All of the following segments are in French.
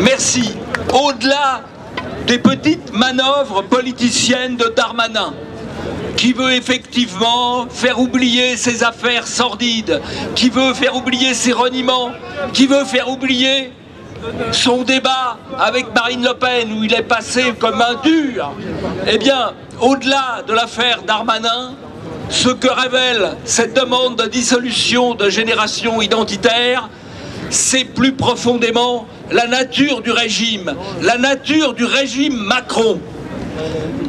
Merci. Au-delà des petites manœuvres politiciennes de Darmanin, qui veut effectivement faire oublier ses affaires sordides, qui veut faire oublier ses reniements, qui veut faire oublier son débat avec Marine Le Pen, où il est passé comme un dur, eh bien, au-delà de l'affaire Darmanin, ce que révèle cette demande de dissolution de Génération Identitaire, c'est plus profondément la nature du régime Macron.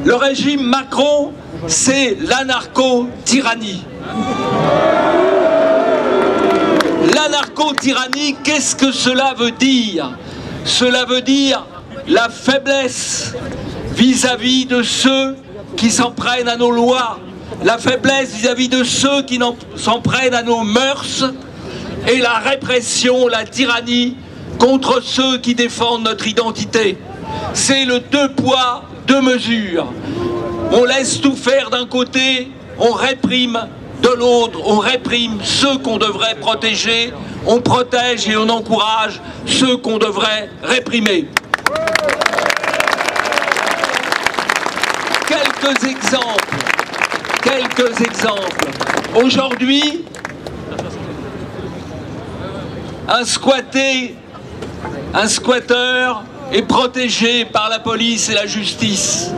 Le régime Macron, c'est l'anarcho-tyrannie. L'anarcho-tyrannie, qu'est-ce que cela veut dire? Cela veut dire la faiblesse vis-à-vis de ceux qui s'en prennent à nos lois, la faiblesse vis-à-vis de ceux qui s'en prennent à nos mœurs, et la répression, la tyrannie contre ceux qui défendent notre identité. C'est le 2 poids, 2 mesures. On laisse tout faire d'un côté, on réprime de l'autre, on réprime ceux qu'on devrait protéger, on protège et on encourage ceux qu'on devrait réprimer. Quelques exemples. Aujourd'hui, un squatteur est protégé par la police et la justice.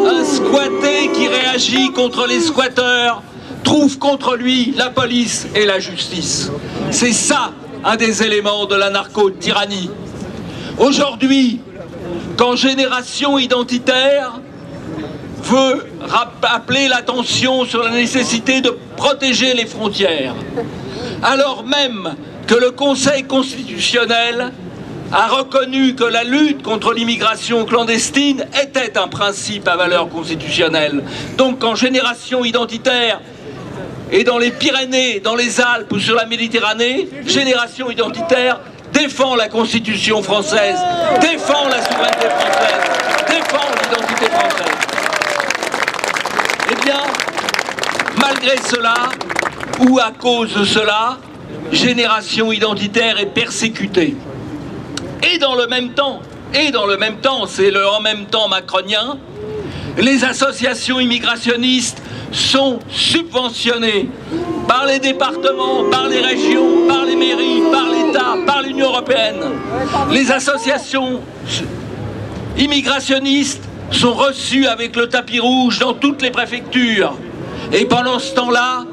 Un squatté qui réagit contre les squatteurs trouve contre lui la police et la justice. C'est ça, un des éléments de l'anarcho-tyrannie. Aujourd'hui, quand Génération Identitaire veut appeler l'attention sur la nécessité de protéger les frontières, alors même que le Conseil constitutionnel a reconnu que la lutte contre l'immigration clandestine était un principe à valeur constitutionnelle. Donc quand Génération Identitaire est dans les Pyrénées, dans les Alpes ou sur la Méditerranée, Génération Identitaire défend la Constitution française, défend la souveraineté française, défend l'identité française. Eh bien, malgré cela, ou à cause de cela, Génération Identitaire est persécutée. Et dans le même temps, c'est le en même temps macronien, les associations immigrationnistes sont subventionnées par les départements, par les régions, par les mairies, par l'État, par l'Union européenne. Les associations immigrationnistes sont reçues avec le tapis rouge dans toutes les préfectures. Et pendant ce temps-là,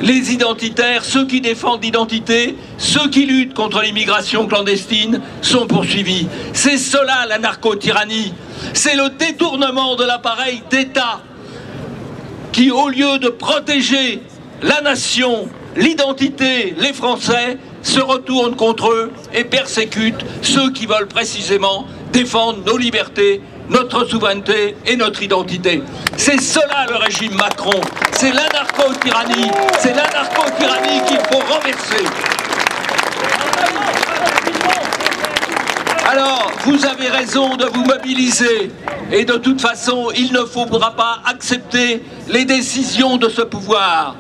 les identitaires, ceux qui défendent l'identité, ceux qui luttent contre l'immigration clandestine sont poursuivis. C'est cela la narco-tyrannie. C'est le détournement de l'appareil d'État qui, au lieu de protéger la nation, l'identité, les Français, se retourne contre eux et persécute ceux qui veulent précisément défendre nos libertés, notre souveraineté et notre identité. C'est cela le régime Macron. C'est l'anarcho-tyrannie. C'est l'anarcho-tyrannie qu'il faut renverser. Alors, vous avez raison de vous mobiliser. Et de toute façon, il ne faudra pas accepter les décisions de ce pouvoir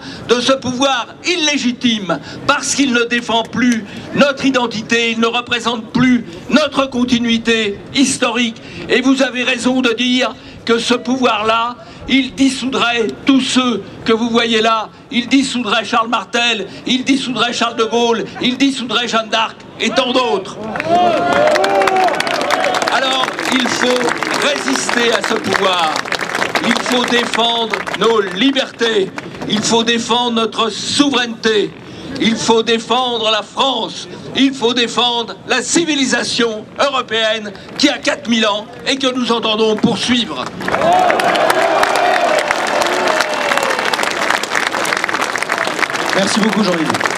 illégitime, parce qu'il ne défend plus notre identité, il ne représente plus notre continuité historique. Et vous avez raison de dire que ce pouvoir-là, il dissoudrait tous ceux que vous voyez là. Il dissoudrait Charles Martel, il dissoudrait Charles de Gaulle, il dissoudrait Jeanne d'Arc et tant d'autres. Alors, il faut résister à ce pouvoir. Il faut défendre nos libertés. Il faut défendre notre souveraineté. Il faut défendre la France. Il faut défendre la civilisation européenne qui a 4000 ans et que nous entendons poursuivre. Merci beaucoup, Jean-Yves.